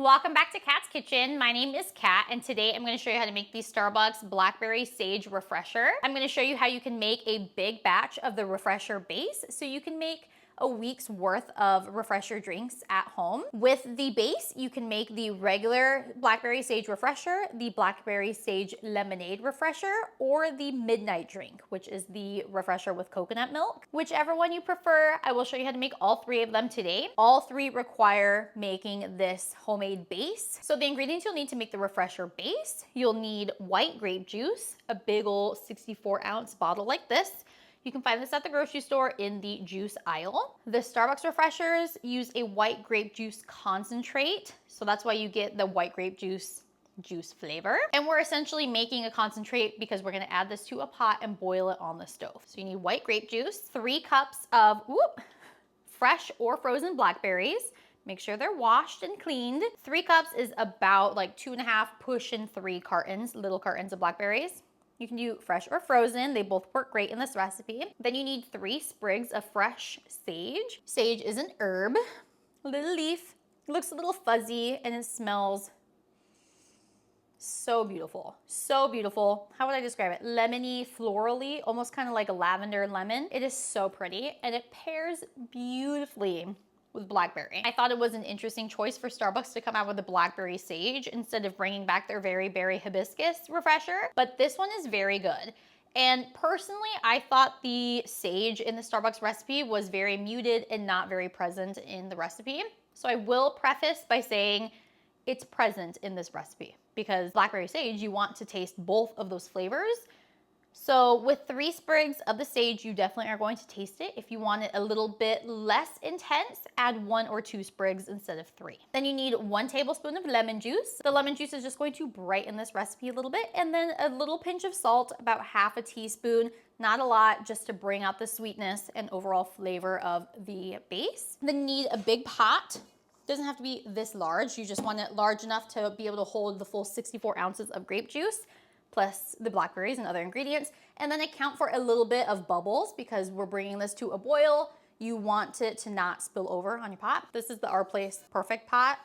Welcome back to Kat's Kitchen. My name is Kat, and today I'm going to show you how to make the Starbucks Blackberry Sage Refresher. I'm going to show you how you can make a big batch of the refresher base so you can make a week's worth of refresher drinks at home. With the base, you can make the regular Blackberry Sage Refresher, the Blackberry Sage Lemonade Refresher, or the Midnight Drink, which is the refresher with coconut milk. Whichever one you prefer, I will show you how to make all three of them today. All three require making this homemade base. So the ingredients you'll need to make the refresher base, you'll need white grape juice, a big old 64-ounce bottle like this. You can find this at the grocery store in the juice aisle. The Starbucks refreshers use a white grape juice concentrate, so that's why you get the white grape juice flavor. And we're essentially making a concentrate because we're gonna add this to a pot and boil it on the stove. So you need white grape juice, 3 cups of fresh or frozen blackberries. Make sure they're washed and cleaned. 3 cups is about like 2.5, pushing 3 cartons, little cartons of blackberries. You can do fresh or frozen. They both work great in this recipe. Then you need 3 sprigs of fresh sage. Sage is an herb, a little leaf. It looks a little fuzzy and it smells so beautiful. So beautiful. How would I describe it? Lemony, florally, almost kind of like a lavender lemon. It is so pretty and it pairs beautifully with blackberry. I thought it was an interesting choice for Starbucks to come out with the Blackberry Sage instead of bringing back their Very Berry Hibiscus refresher, but this one is very good. And personally, I thought the sage in the Starbucks recipe was very muted and not very present in the recipe. So I will preface by saying it's present in this recipe because Blackberry Sage, you want to taste both of those flavors. So with 3 sprigs of the sage, you definitely are going to taste it. If you want it a little bit less intense, add 1 or 2 sprigs instead of 3. Then you need 1 tablespoon of lemon juice. The lemon juice is just going to brighten this recipe a little bit. And then a little pinch of salt, about half a teaspoon, not a lot, just to bring out the sweetness and overall flavor of the base. Then you need a big pot. Doesn't have to be this large. You just want it large enough to be able to hold the full 64 ounces of grape juice, plus the blackberries and other ingredients, and then account for a little bit of bubbles because we're bringing this to a boil. You want it to not spill over on your pot. This is the Our Place Perfect Pot.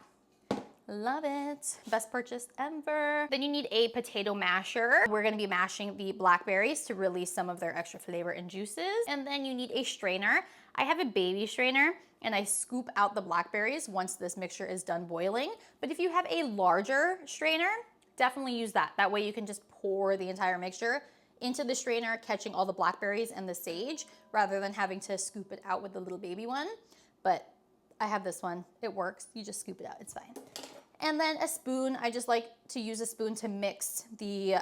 Love it. Best purchase ever. Then you need a potato masher. We're gonna be mashing the blackberries to release some of their extra flavor and juices. And then you need a strainer. I have a baby strainer and I scoop out the blackberries once this mixture is done boiling. But if you have a larger strainer, definitely use that. That way you can just pour the entire mixture into the strainer, catching all the blackberries and the sage, rather than having to scoop it out with the little baby one. But I have this one, it works. You just scoop it out, it's fine. And then a spoon, I just like to use a spoon to mix the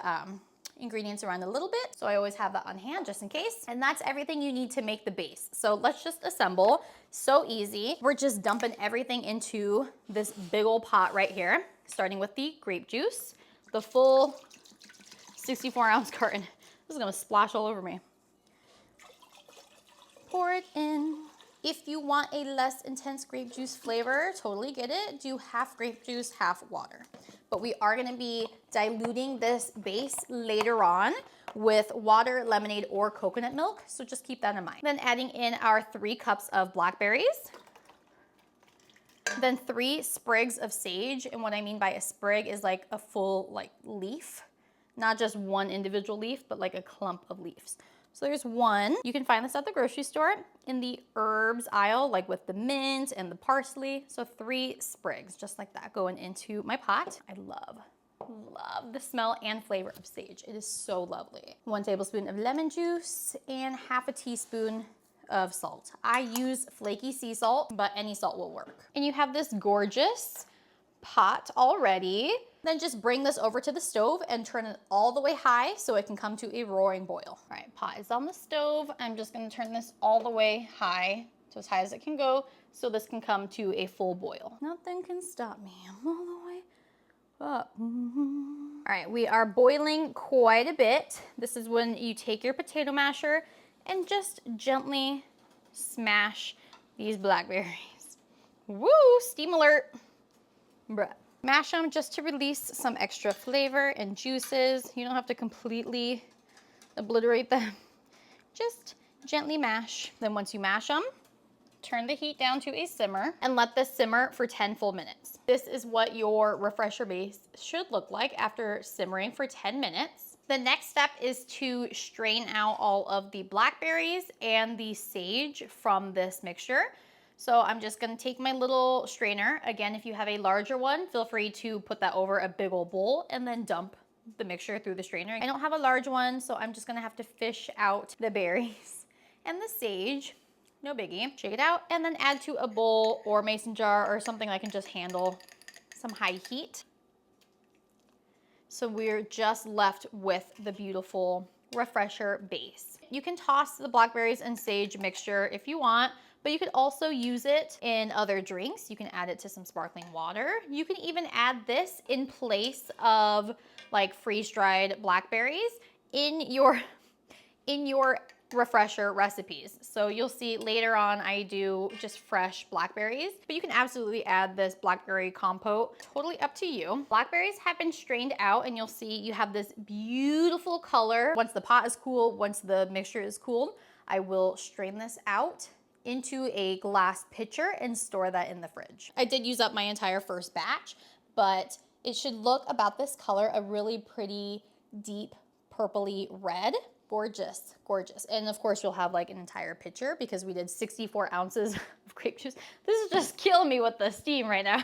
ingredients around a little bit. So I always have that on hand just in case. And that's everything you need to make the base. So let's just assemble. So easy. We're just dumping everything into this big old pot right here, starting with the grape juice. The full 64-ounce carton. This is gonna splash all over me. Pour it in. If you want a less intense grape juice flavor, totally get it. Do half grape juice, half water. But we are gonna be diluting this base later on with water, lemonade, or coconut milk. So just keep that in mind. Then adding in our 3 cups of blackberries. Then 3 sprigs of sage, and what I mean by a sprig is like a full leaf, not just one individual leaf, but like a clump of leaves. So there's 1. You can find this at the grocery store in the herbs aisle, like with the mint and the parsley. So 3 sprigs, just like that, going into my pot. I love the smell and flavor of sage. It is so lovely. 1 tablespoon of lemon juice and half a teaspoon of salt. I use flaky sea salt, but any salt will work. And you have this gorgeous pot already. Then just bring this over to the stove and turn it all the way high so it can come to a roaring boil. All right, pot is on the stove. I'm just gonna turn this all the way high, to as high as it can go, so this can come to a full boil. Nothing can stop me. I'm all the way up. All right, we are boiling quite a bit. This is when you take your potato masher and just gently smash these blackberries. Woo, steam alert. Bruh. Mash them just to release some extra flavor and juices. You don't have to completely obliterate them. Just gently mash. Then once you mash them, turn the heat down to a simmer and let this simmer for 10 full minutes. This is what your refresher base should look like after simmering for 10 minutes. The next step is to strain out all of the blackberries and the sage from this mixture. So I'm just gonna take my little strainer. Again, if you have a larger one, feel free to put that over a big old bowl and then dump the mixture through the strainer. I don't have a large one, so I'm just gonna have to fish out the berries and the sage. No biggie. Shake it out and then add to a bowl or mason jar or something I can just handle some high heat. So we're just left with the beautiful refresher base. You can toss the blackberries and sage mixture if you want, but you could also use it in other drinks. You can add it to some sparkling water. You can even add this in place of like freeze-dried blackberries in your refresher recipes. So you'll see later on I do just fresh blackberries, but you can absolutely add this blackberry compote, totally up to you. Blackberries have been strained out and you'll see you have this beautiful color. Once the pot is cool, once the mixture is cooled, I will strain this out into a glass pitcher and store that in the fridge. I did use up my entire first batch, but it should look about this color, a really pretty deep purpley red. Gorgeous, gorgeous. And of course you'll have like an entire pitcher because we did 64 ounces of grape juice. This is just killing me with the steam right now.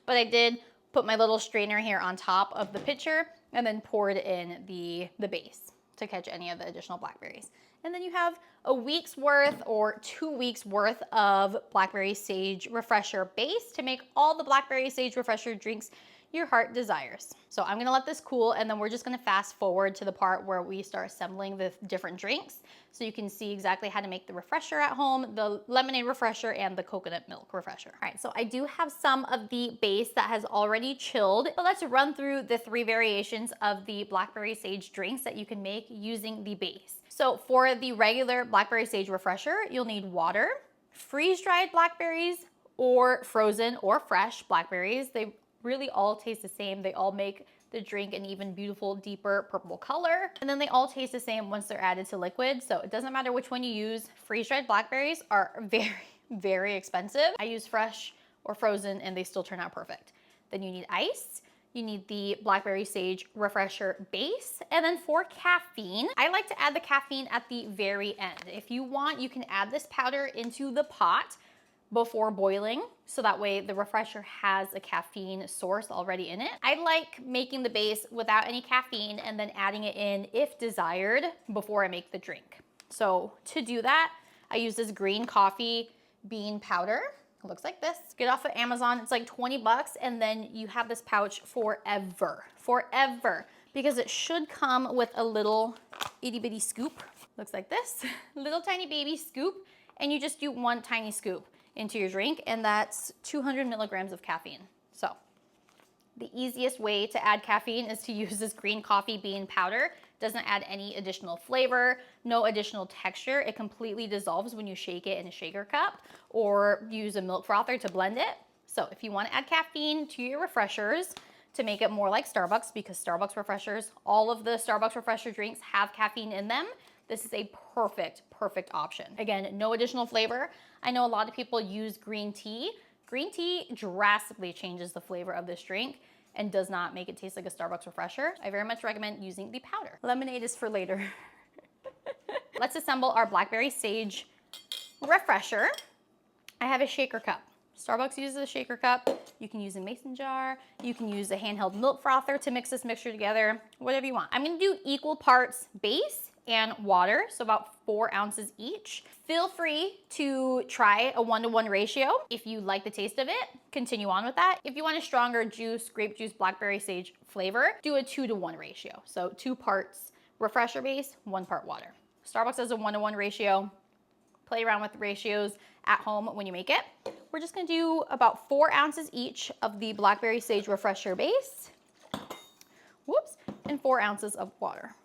But I did put my little strainer here on top of the pitcher and then poured in the base to catch any of the additional blackberries. And then you have a week's worth or 2 weeks worth of Blackberry Sage Refresher base to make all the Blackberry Sage Refresher drinks your heart desires. So I'm gonna let this cool and then we're just gonna fast forward to the part where we start assembling the different drinks so you can see exactly how to make the refresher at home, the lemonade refresher and the coconut milk refresher. All right, so I do have some of the base that has already chilled, but let's run through the 3 variations of the Blackberry Sage drinks that you can make using the base. So for the regular Blackberry Sage Refresher, you'll need water, freeze-dried blackberries, or frozen or fresh blackberries. They really all taste the same. They all make the drink an even beautiful, deeper purple color. And then they all taste the same once they're added to liquid. So it doesn't matter which one you use. Freeze-dried blackberries are very, very expensive. I use fresh or frozen and they still turn out perfect. Then you need ice. You need the Blackberry Sage Refresher base. And then for caffeine, I like to add the caffeine at the very end. If you want, you can add this powder into the pot before boiling, so that way the refresher has a caffeine source already in it. I like making the base without any caffeine and then adding it in if desired before I make the drink. So to do that, I use this green coffee bean powder. It looks like this. Get off of Amazon, it's like 20 bucks and then you have this pouch forever, because it should come with a little itty bitty scoop. Looks like this, little tiny baby scoop, and you just do 1 tiny scoop into your drink, and that's 200 milligrams of caffeine. So the easiest way to add caffeine is to use this green coffee bean powder. Doesn't add any additional flavor, no additional texture. It completely dissolves when you shake it in a shaker cup or use a milk frother to blend it. So if you want to add caffeine to your refreshers to make it more like Starbucks, because Starbucks refreshers, all of the Starbucks refresher drinks have caffeine in them, this is a perfect option. Again, no additional flavor. I know a lot of people use green tea. Green tea drastically changes the flavor of this drink and does not make it taste like a Starbucks refresher. I very much recommend using the powder. Lemonade is for later. Let's assemble our Blackberry Sage Refresher. I have a shaker cup. Starbucks uses a shaker cup. You can use a mason jar. You can use a handheld milk frother to mix this mixture together, whatever you want. I'm gonna do equal parts base and water, so about 4 ounces each. Feel free to try a 1-to-1 ratio. If you like the taste of it, continue on with that. If you want a stronger juice, grape juice, blackberry sage flavor, do a 2-to-1 ratio. So 2 parts refresher base, 1 part water. Starbucks has a 1-to-1 ratio. Play around with the ratios at home when you make it. We're just gonna do about 4 ounces each of the Blackberry Sage Refresher base. Whoops, and 4 ounces of water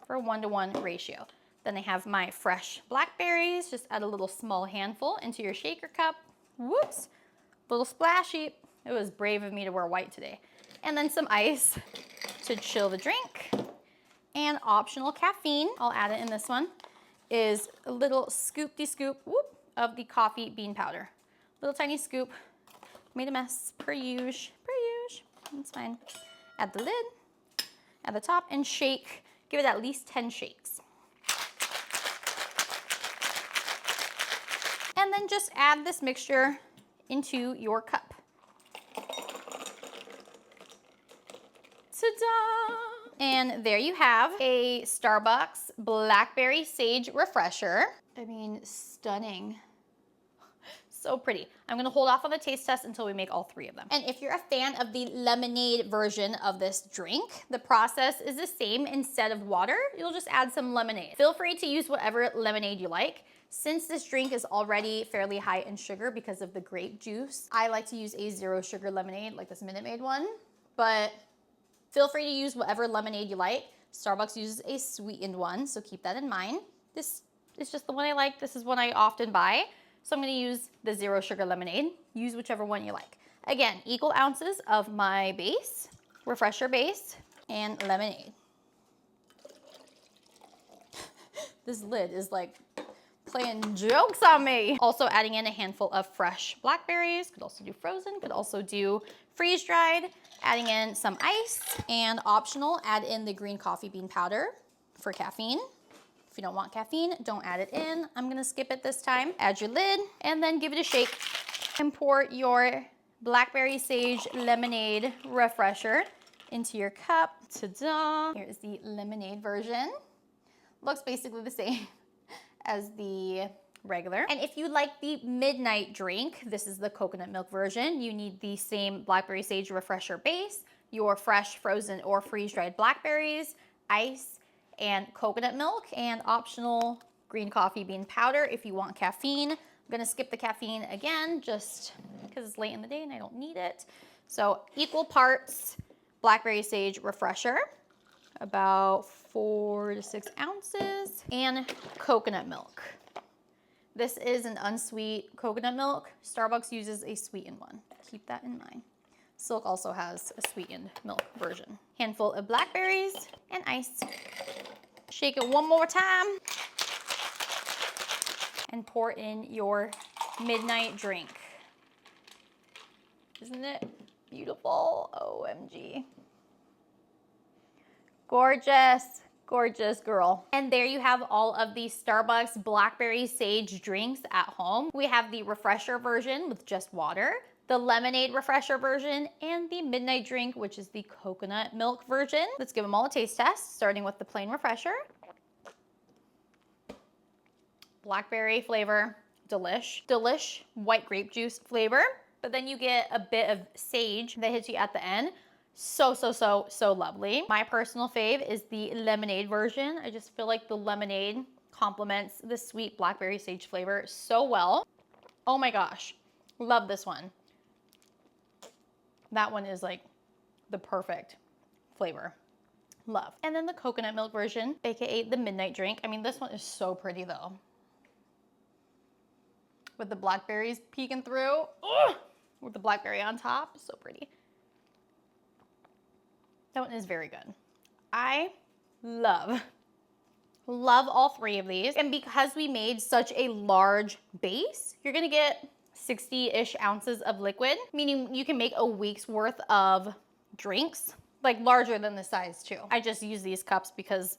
for a 1-to-1 ratio. Then I have my fresh blackberries. Just add a little small handful into your shaker cup. Whoops, a little splashy. It was brave of me to wear white today. And then some ice to chill the drink. And optional caffeine, I'll add it in this one. is a little scoopty scoop whoop, of the coffee bean powder. Little tiny scoop. Made a mess, per usual. That's fine. Add the lid, at the top, and shake. Give it at least 10 shakes. And then just add this mixture into your cup. Ta-da! And there you have a Starbucks Blackberry Sage Refresher. I mean, stunning. So pretty. I'm gonna hold off on the taste test until we make all 3 of them. And if you're a fan of the lemonade version of this drink, the process is the same. Instead of water, you'll just add some lemonade. Feel free to use whatever lemonade you like. Since this drink is already fairly high in sugar because of the grape juice, I like to use a 0 sugar lemonade like this Minute Maid one, but feel free to use whatever lemonade you like. Starbucks uses a sweetened one, so keep that in mind. This is just the one I like. This is one I often buy. So I'm gonna use the 0 sugar lemonade. Use whichever one you like. Again, equal ounces of my base, refresher base, and lemonade. This lid is like playing jokes on me. Also adding in a handful of fresh blackberries. Could also do frozen, could also do freeze-dried. Adding in some ice, and optional, add in the green coffee bean powder for caffeine. If you don't want caffeine, don't add it in. I'm gonna skip it this time. Add your lid, and then give it a shake. And pour your Blackberry Sage Lemonade Refresher into your cup. Ta-da! Here's the lemonade version. Looks basically the same as the regular. And if you like the midnight drink, this is the coconut milk version. You need the same Blackberry Sage Refresher base, your fresh, frozen, or freeze-dried blackberries, ice, and coconut milk, and optional green coffee bean powder if you want caffeine. I'm gonna skip the caffeine again, just because it's late in the day and I don't need it. So equal parts Blackberry Sage Refresher, about 4 to 6 ounces, and coconut milk. This is an unsweet coconut milk. Starbucks uses a sweetened one. Keep that in mind. Silk also has a sweetened milk version. Handful of blackberries and ice. Shake it one more time. And pour in your midnight drink. Isn't it beautiful? OMG. Gorgeous. Gorgeous girl. And there you have all of the Starbucks Blackberry Sage drinks at home. We have the refresher version with just water, the lemonade refresher version, and the midnight drink, which is the coconut milk version. Let's give them all a taste test, starting with the plain refresher. Blackberry flavor, delish. Delish, white grape juice flavor, but then you get a bit of sage that hits you at the end. So lovely. My personal fave is the lemonade version. I just feel like the lemonade complements the sweet Blackberry Sage flavor so well. Oh my gosh, love this one. That one is like the perfect flavor. Love. And then the coconut milk version, aka the midnight drink. I mean, this one is so pretty though. With the blackberries peeking through. Ugh! With the blackberry on top, so pretty. That one is very good. I love all 3 of these. And because we made such a large base, you're gonna get 60-ish ounces of liquid, meaning you can make a week's worth of drinks, like larger than the size too. I just use these cups because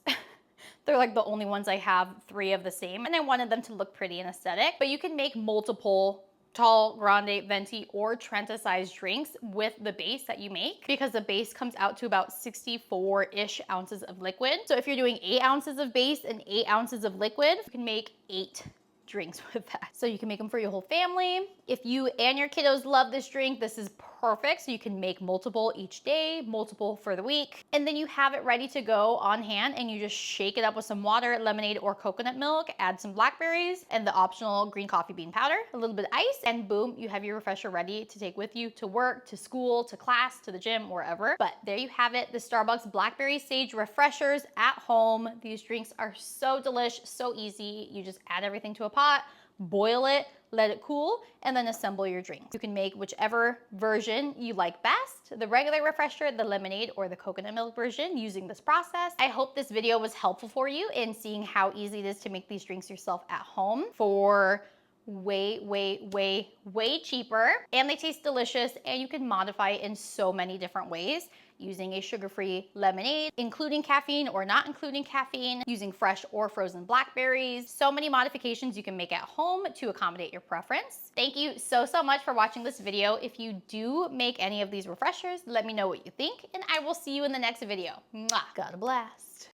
they're like the only ones I have 3 of the same, and I wanted them to look pretty and aesthetic. But you can make multiple tall, grande, venti, or Trenta size drinks with the base that you make, because the base comes out to about 64-ish ounces of liquid. So if you're doing 8 ounces of base and 8 ounces of liquid, you can make 8 drinks with that. So you can make them for your whole family. If you and your kiddos love this drink, this is perfect. So you can make multiple each day, multiple for the week. And then you have it ready to go on hand, and you just shake it up with some water, lemonade, or coconut milk, add some blackberries and the optional green coffee bean powder, a little bit of ice, and boom, you have your refresher ready to take with you to work, to school, to class, to the gym, wherever. But there you have it, the Starbucks Blackberry Sage Refreshers at home. These drinks are so delish, so easy. You just add everything to a pot, boil it, let it cool, and then assemble your drinks. You can make whichever version you like best, the regular refresher, the lemonade, or the coconut milk version using this process. I hope this video was helpful for you in seeing how easy it is to make these drinks yourself at home for way, way, way, way cheaper. And they taste delicious, and you can modify it in so many different ways, using a sugar-free lemonade, including caffeine or not including caffeine, using fresh or frozen blackberries. So many modifications you can make at home to accommodate your preference. Thank you so, so much for watching this video. If you do make any of these refreshers, let me know what you think, and I will see you in the next video. Mwah. Got a blast.